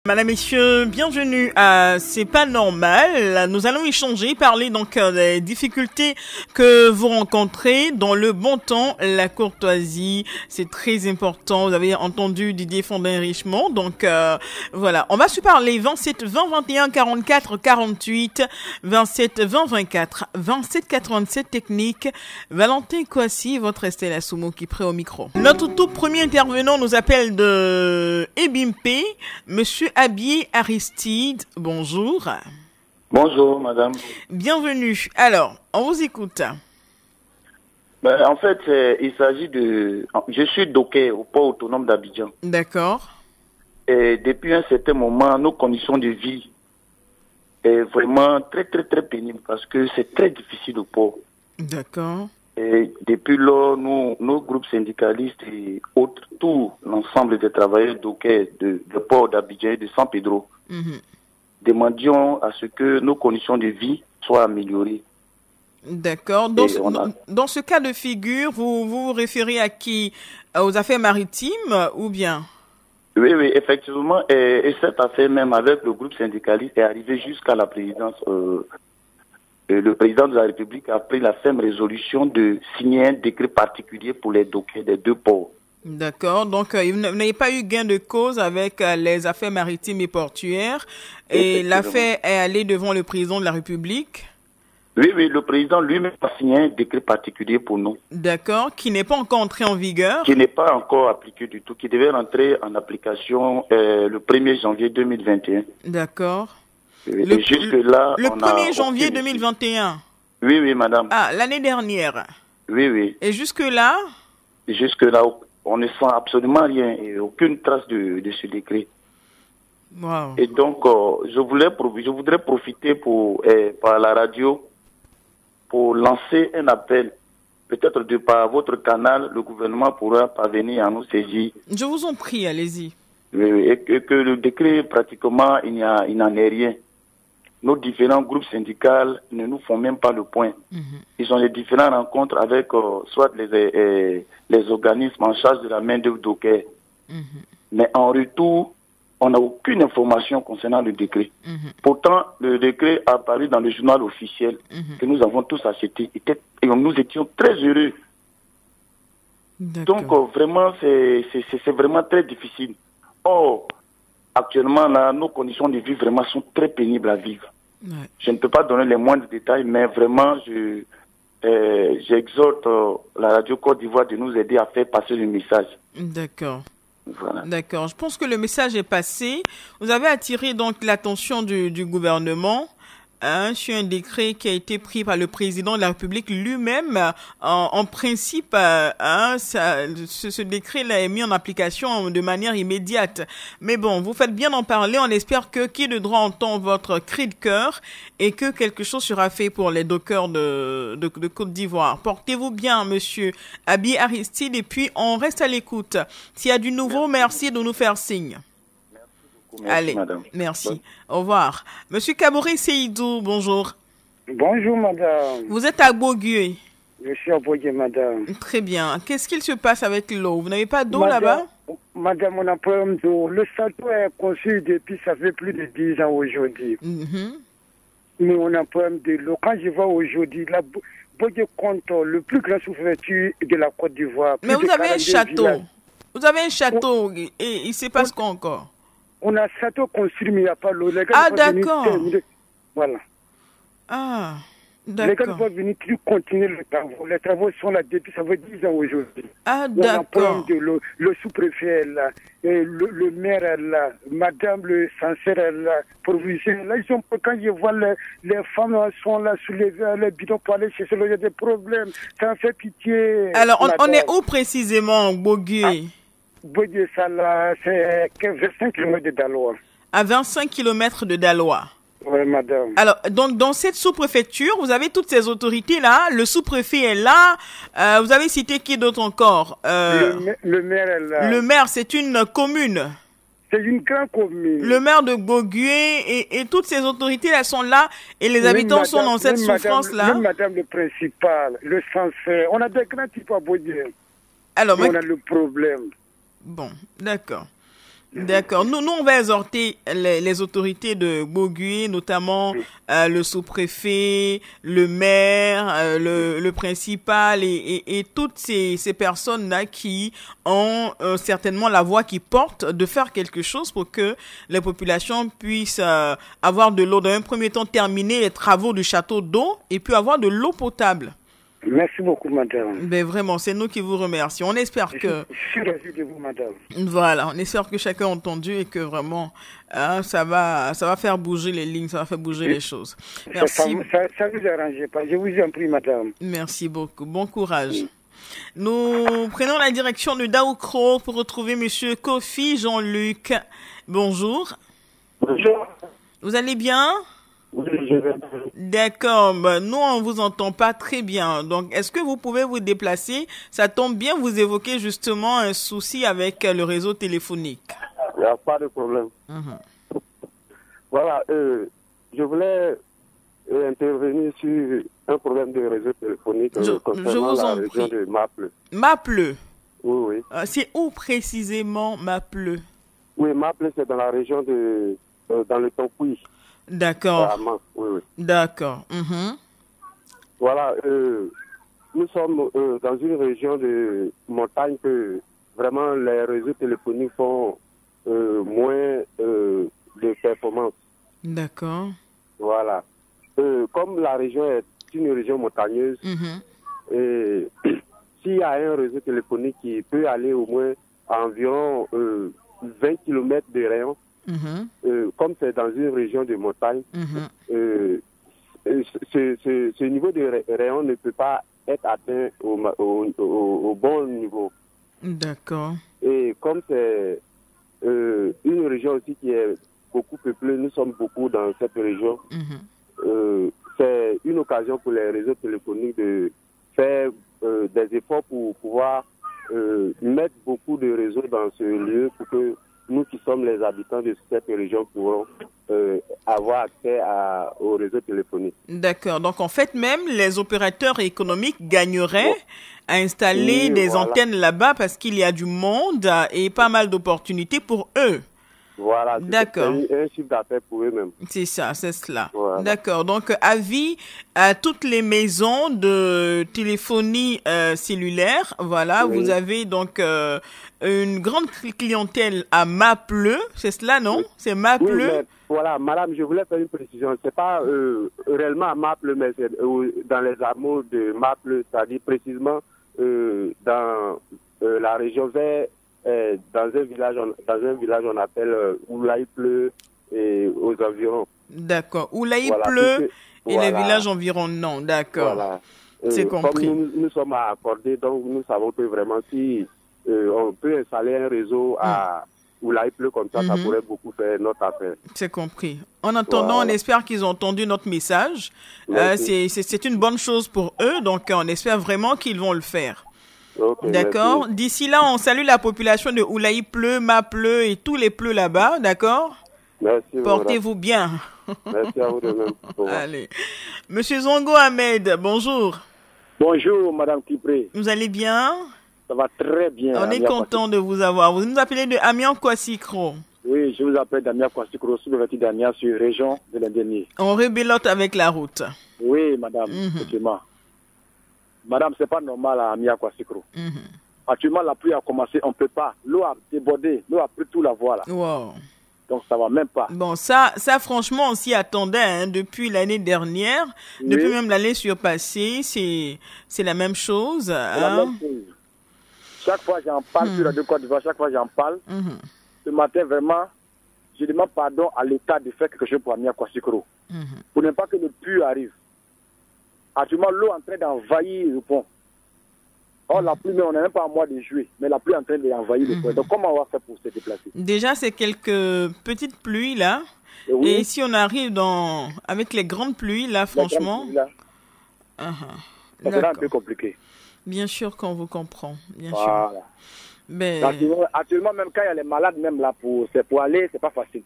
Madame, messieurs, bienvenue à C'est pas normal. Nous allons échanger, parler donc des difficultés que vous rencontrez dans le bon temps, la courtoisie. C'est très important. Vous avez entendu Didier Fondin Richemont. Donc voilà, on va se parler 27 20 21 44 48 27 20 24 27 87 technique. Valentin Kouassi, votre Estelle Assoumo qui est prêt au micro. Notre tout premier intervenant nous appelle de Ebimpe, Monsieur Abi Aristide, bonjour. Bonjour, madame. Bienvenue. Alors, on vous écoute. En fait, il s'agit de... Je suis docker au port autonome d'Abidjan. D'accord. Et depuis un certain moment, nos conditions de vie est vraiment très, très, très pénibles parce que c'est très difficile au port. D'accord. Et depuis lors, nos groupes syndicalistes et autres, tout l'ensemble des travailleurs dockers de port d'Abidjan et de San Pedro, demandions à ce que nos conditions de vie soient améliorées. D'accord. Dans ce cas de figure, vous vous référez à qui? Aux affaires maritimes ou bien? Oui, effectivement. Et cette affaire même avec le groupe syndicaliste est arrivée jusqu'à la présidence. Le président de la République a pris la ferme résolution de signer un décret particulier pour les dockers des deux ports. D'accord. Donc, vous n'avez pas eu gain de cause avec les affaires maritimes et portuaires. Et l'affaire est allée devant le président de la République. Oui, le président lui-même a signé un décret particulier pour nous. D'accord. Qui n'est pas encore entré en vigueur. Qui n'est pas encore appliqué du tout. Qui devait rentrer en application le 1er janvier 2021. D'accord. Le 1er janvier 2021. Oui, madame. Ah, l'année dernière. Oui. Et jusque-là? Jusque-là, on ne sent absolument rien et aucune trace de ce décret. Wow. Et donc, je voudrais profiter par la radio pour lancer un appel. Peut-être par votre canal, le gouvernement pourra parvenir à nous saisir. Je vous en prie, allez-y. Oui, et que le décret, pratiquement, il n'en est rien. Nos différents groupes syndicaux ne nous font même pas le point. Ils ont les différentes rencontres avec soit les organismes en charge de la main-d'œuvre docker. Mais en retour, on n'a aucune information concernant le décret. Pourtant, le décret a apparu dans le journal officiel que nous avons tous acheté. Et nous étions très heureux. Donc, vraiment, c'est vraiment très difficile. Or, actuellement, là, nos conditions de vie vraiment sont très pénibles à vivre. Ouais. Je ne peux pas donner les moindres détails, mais vraiment, j'exhorte la radio Côte d'Ivoire de nous aider à faire passer le message. D'accord. Voilà. D'accord. Je pense que le message est passé. Vous avez attiré donc l'attention du gouvernement sur un décret qui a été pris par le président de la République lui-même. En principe, ce décret-là est mis en application de manière immédiate. Mais bon, vous faites bien d'en parler. On espère que qui de droit entend votre cri de cœur et que quelque chose sera fait pour les dockers de Côte d'Ivoire. Portez-vous bien, monsieur Abi Aristide, et puis on reste à l'écoute. S'il y a du nouveau, merci de nous faire signe. Merci, allez, madame. Merci. Au revoir. Monsieur Kabouré Seydou, bonjour. Bonjour, madame. Vous êtes à Bogué. Je suis à Bogué, madame. Très bien. Qu'est-ce qu'il se passe avec l'eau? Vous n'avez pas d'eau là-bas? Madame, on a un problème d'eau. Le château est construit depuis, ça fait plus de 10 ans aujourd'hui. Mais on a un problème de l'eau. Quand je vois aujourd'hui, la Bogué compte le plus grand sous-préfecture de la Côte d'Ivoire. Mais vous avez un château. Vous avez un château et il se passe quoi encore? On a un château construit, mais il n'y a pas l'eau. Ah, d'accord. Voilà. Ah, d'accord. Les gars vont venir continuer les travaux. Les travaux sont là depuis, ça fait 10 ans aujourd'hui. Ah, d'accord. On a un problème de l'eau. Le sous-préfet est là. Et le maire est là. Madame le censeur est là. Proviseur. Là, quand je vois les femmes sont là sous les bidons pour aller chercher l'eau, il y a des problèmes. Ça en fait pitié. Alors, on est où précisément, Bogué? Bogué, ça là, c'est 25 km de Daloa. À 25 km de Daloa. Oui, madame. Alors, donc, dans cette sous-préfecture, vous avez toutes ces autorités-là. Le sous-préfet est là. Vous avez cité qui d'autre encore? Le maire est là. Le maire, c'est une commune. C'est une grande commune. Le maire de Bogué et toutes ces autorités-là sont là et les habitants sont dans cette souffrance-là. Même madame le principal, le censeur. On a des grands types à Bogué. Alors, on a le problème. Bon, d'accord. D'accord. Nous, on va exhorter les autorités de Bogué, notamment le sous-préfet, le maire, le principal et toutes ces personnes-là qui ont certainement la voix qui porte de faire quelque chose pour que les populations puissent avoir de l'eau. Dans un premier temps, terminer les travaux du château d'eau et puis avoir de l'eau potable. Merci beaucoup, madame. Ben vraiment, c'est nous qui vous remercions. On espère que... Je suis ravi de vous, madame. Voilà, on espère que chacun a entendu et que vraiment, ça va faire bouger les lignes, ça va faire bouger les choses. Merci. Ça vous arrange pas. Je vous en prie, madame. Merci beaucoup. Bon courage. Nous prenons la direction de Daoukro pour retrouver monsieur Kofi Jean-Luc. Bonjour. Bonjour. Vous allez bien? Oui, je vais. D'accord, nous on vous entend pas très bien. Donc est-ce que vous pouvez vous déplacer? Ça tombe bien, vous évoquez justement un souci avec le réseau téléphonique. Il n'y a pas de problème. Voilà, je voulais intervenir sur un problème de réseau téléphonique concernant la région de Maple. Maple? Oui, oui. C'est où précisément Maple? Oui, Maple, c'est dans la région de... dans le Tonkoui. D'accord. Oui, oui. D'accord. Voilà, nous sommes dans une région de montagne que vraiment les réseaux téléphoniques font moins de performance. D'accord. Voilà. Comme la région est une région montagneuse, et s'il y a un réseau téléphonique qui peut aller au moins à environ 20 km de rayon, comme c'est dans une région de montagne, ce niveau de rayon ne peut pas être atteint au bon niveau. D'accord. Et comme c'est une région aussi qui est beaucoup peuplée, nous sommes beaucoup dans cette région, c'est une occasion pour les réseaux téléphoniques de faire des efforts pour pouvoir mettre beaucoup de réseaux dans ce lieu pour que nous qui sommes les habitants de cette région pourrons avoir accès au réseau téléphonique. D'accord. Donc, en fait, même les opérateurs économiques gagneraient à installer des antennes là-bas parce qu'il y a du monde et pas mal d'opportunités pour eux. Voilà. D'accord. C'est un chiffre d'affaires pour eux-mêmes. C'est ça, c'est cela. Voilà. D'accord. Donc, avis à toutes les maisons de téléphonie cellulaire. Voilà, vous avez donc une grande clientèle à Maple. C'est cela, non? C'est Maple. Oui, mais, voilà, madame, je voulais faire une précision. C'est pas réellement à Maple, mais c'est dans les hameaux de Maple, c'est-à-dire précisément dans la région vers... dans un village, on appelle Oulaï-Pleu et aux environs. D'accord. Oulaï-Pleu et les villages environnants. D'accord. Voilà. C'est compris. Comme nous sommes à accorder, donc nous savons que vraiment si on peut installer un réseau à Oulaï-Pleu comme ça, ça pourrait beaucoup faire notre affaire. C'est compris. En attendant, on espère qu'ils ont entendu notre message. C'est une bonne chose pour eux, donc on espère vraiment qu'ils vont le faire. Okay, d'accord. D'ici là, on salue la population de Oulaï-Pleu, Mapleu et tous les pleux là-bas, d'accord? Merci. Portez-vous bien. Merci à vous de même. Allez. Monsieur Zongo Ahmed, bonjour. Bonjour, Madame Kipré. Vous allez bien? Ça va très bien. On est content de vous avoir. Vous nous appelez de Amiens Kwassikro. Oui, je vous appelle d'Amiens Kwassikro, sous le vêtu d'Amiens, sur région de l'Indénie. On rebelote avec la route. Oui, madame, effectivement. Madame, c'est pas normal à Amiens Kwassikro. Actuellement, la pluie a commencé, on ne peut pas. L'eau a débordé, l'eau a pris tout la voie là. Wow. Donc ça va même pas. Bon, ça franchement, on s'y attendait hein, depuis l'année dernière, depuis même l'année surpassée, c'est la même chose. La même chose. Chaque fois j'en parle sur la de Côte d'Ivoire, chaque fois j'en parle. Ce matin, vraiment, je demande pardon à l'État de faire quelque chose pour Amiens Kwassikro. Pour ne pas que le puits arrive. Actuellement, l'eau est en train d'envahir le pont. Oh, la pluie, mais on n'est même pas en mois de juillet, mais la pluie est en train d'envahir le pont. Donc, comment on va faire pour se déplacer? Déjà, c'est quelques petites pluies, là. Et si on arrive avec les grandes pluies, là, franchement... ça sera un peu compliqué. Bien sûr qu'on vous comprend, bien sûr. Mais... Actuellement, même quand il y a les malades, même là, pour aller, c'est pas facile.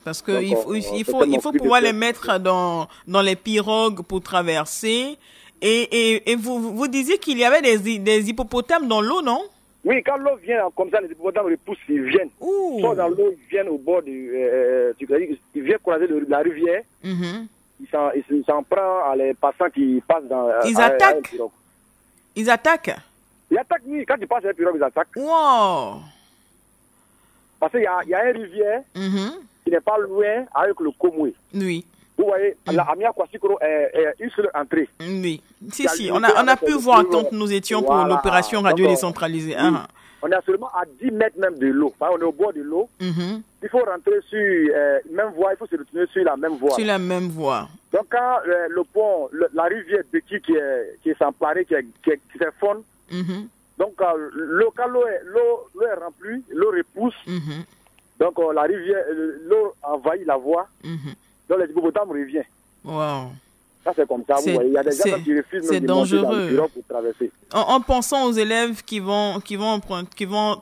Parce qu'il faut pouvoir les mettre dans les pirogues pour traverser. Et vous disiez qu'il y avait des hippopotames dans l'eau, non? Oui, quand l'eau vient comme ça, les hippopotames repoussent, ils viennent. Soit dans l'eau, ils viennent au bord ils viennent croiser la rivière. Ils s'en prennent à les passants qui passent dans... Ils attaquent. Ils attaquent. Ils attaquent, oui. Quand ils passent à la pirogue, ils attaquent. Wow. Parce qu'il y a une rivière qui n'est pas loin avec le Komoué. Oui. Vous voyez, la Amia Kwasikoro est une seule entrée. Oui. Si. On a pu voir quand nous étions pour l'opération radio décentralisée. Oui. On est seulement à 10 mètres même de l'eau. On est au bord de l'eau. Il faut rentrer sur même voie, il faut se retourner sur la même voie. Sur la même voie. Donc quand le pont, la rivière Beki qui est s'emparée, qui s'effondre, donc l'eau est remplie, l'eau repousse. Donc la rivière, l'eau envahit la voie. Donc les hippopotames reviennent. Wow. Ça c'est comme ça, vous voyez. Il y a des gens qui refusent de monter dans le pirogue pour traverser. En pensant aux élèves qui vont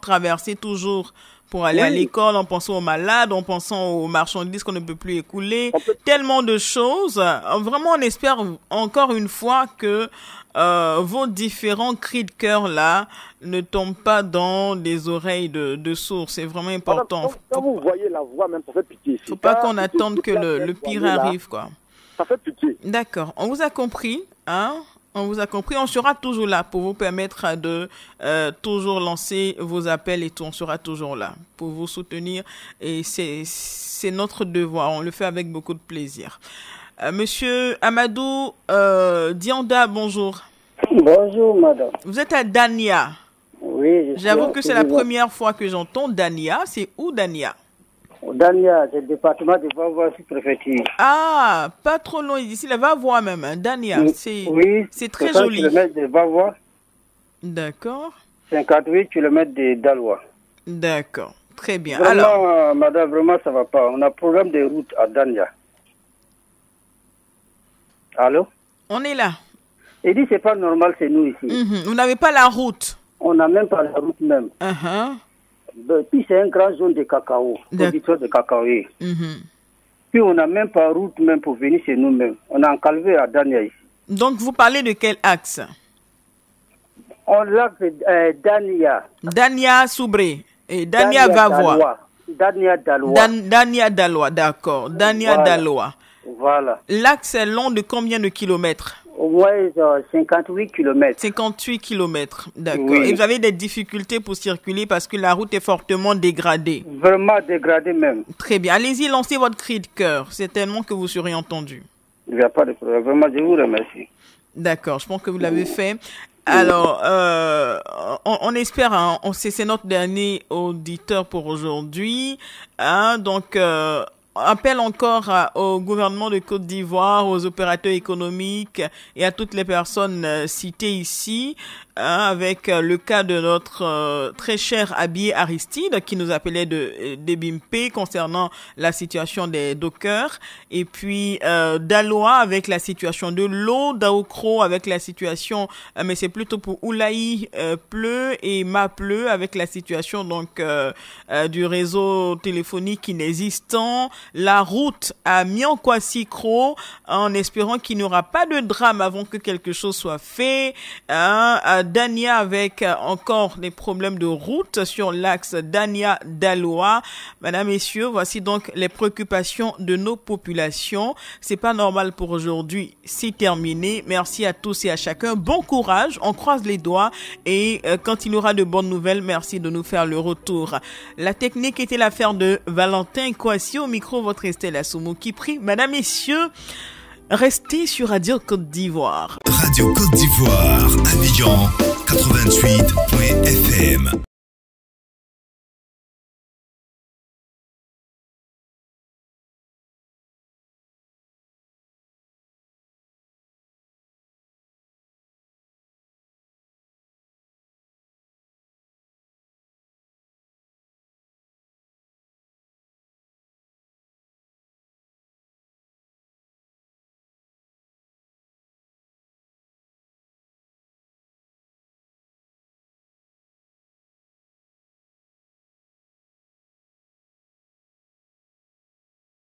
traverser toujours pour aller à l'école, en pensant aux malades, en pensant aux marchandises qu'on ne peut plus écouler, tellement de choses. Vraiment, on espère encore une fois que vos différents cris de cœur là ne tombent pas dans des oreilles de sourds. C'est vraiment important. Quand vous voyez la voix, même ça fait pitié. Faut pas qu'on attende que le pire arrive, quoi. Ça fait pitié. D'accord. On vous a compris, hein? On vous a compris. On sera toujours là pour vous permettre de toujours lancer vos appels et tout. On sera toujours là pour vous soutenir. Et c'est notre devoir. On le fait avec beaucoup de plaisir. Monsieur Amadou Dianda, bonjour. Bonjour, madame. Vous êtes à Dania. Oui. J'avoue que c'est la première fois que j'entends Dania. C'est où Dania? Dania, c'est le département de Vavois, sous-préfecture. Ah, pas trop loin d'ici, la Vavois même, hein. Dania. Oui, c'est très joli. 50 km de Vavois. D'accord. 58 km de Dalois. D'accord, très bien. Vraiment, alors, madame, vraiment, ça va pas. On a problème de route à Dania. Allô? On est là. Il dit c'est pas normal, c'est nous ici. Vous n'avez pas la route? On n'a même pas la route même. Puis c'est une grande zone de cacao, producteur de cacao. Puis on n'a même pas route même pour venir chez nous-mêmes. On a encalvé à Dania ici. Donc vous parlez de quel axe? On l'a Dania. Dania Soubré et Dania Vavois. Dania Dalois. Dania Dalois, d'accord. Dania Dalois. Voilà. L'axe est long de combien de kilomètres? Au moins 58 km. 58 km, d'accord. Oui. Et vous avez des difficultés pour circuler parce que la route est fortement dégradée? Vraiment dégradée même. Très bien. Allez-y, lancez votre cri de cœur. C'est tellement que vous serez entendu. Il n'y a pas de problème. Vraiment, je vous remercie. D'accord, je pense que vous l'avez fait. Alors, on espère, hein, c'est notre dernier auditeur pour aujourd'hui. Hein, donc, appel encore au gouvernement de Côte d'Ivoire, aux opérateurs économiques et à toutes les personnes citées ici, hein, avec le cas de notre très cher Abiy Aristide qui nous appelait de Bimpe concernant la situation des dockers, et puis Daloa avec la situation de l'eau, Daokro avec la situation, mais c'est plutôt pour Oulaï Pleu et Mapleu avec la situation donc du réseau téléphonique inexistant. La route à Miankwassikro, en espérant qu'il n'y aura pas de drame avant que quelque chose soit fait. À Dania avec encore des problèmes de route sur l'axe Dania-Daloa. Madame, messieurs, voici donc les préoccupations de nos populations. C'est pas normal pour aujourd'hui. C'est terminé. Merci à tous et à chacun. Bon courage. On croise les doigts et quand il y aura de bonnes nouvelles, merci de nous faire le retour. La technique était l'affaire de Valentin Kouassi. Au micro, votre Estelle Assoumou qui prie. Madame, messieurs, restez sur Radio Côte d'Ivoire. Radio Côte d'Ivoire, Abidjan 88.fm.